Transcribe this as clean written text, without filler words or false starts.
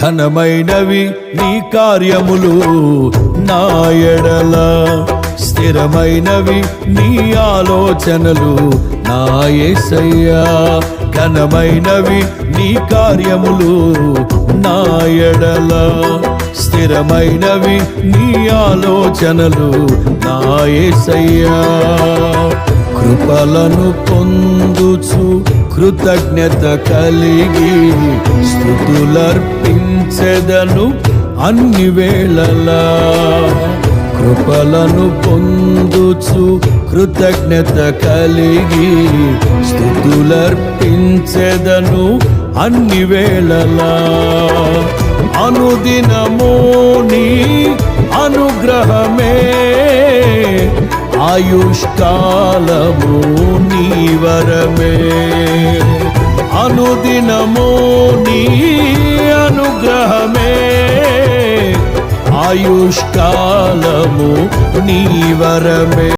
ఘనమైనవి నీ కార్యములు నా ఎడల, స్థిరమైనవి నీ ఆలోచనలు నా యేసయ్యా. ఘనమైనవి నీ కార్యములు నా ఎడల, స్థిరమైనవి నీ ఆలోచనలు నా యేసయ్యా. కృపలను పొందుచు కృతజ్ఞత కలిగి స్తుతులర్పించెదను అన్ని వేళలా. కృపలను పొందుచు కృతజ్ఞత కలిగి స్తుతులర్పించెదను అన్ని వేళలా. అనుదినము నీ అనుగ్రహమే, ఆయుష్కాలము నీ వరమే. అనుదినము నీ అనుగ్రహమే, ఆయుష్కాలము నీ వరమే.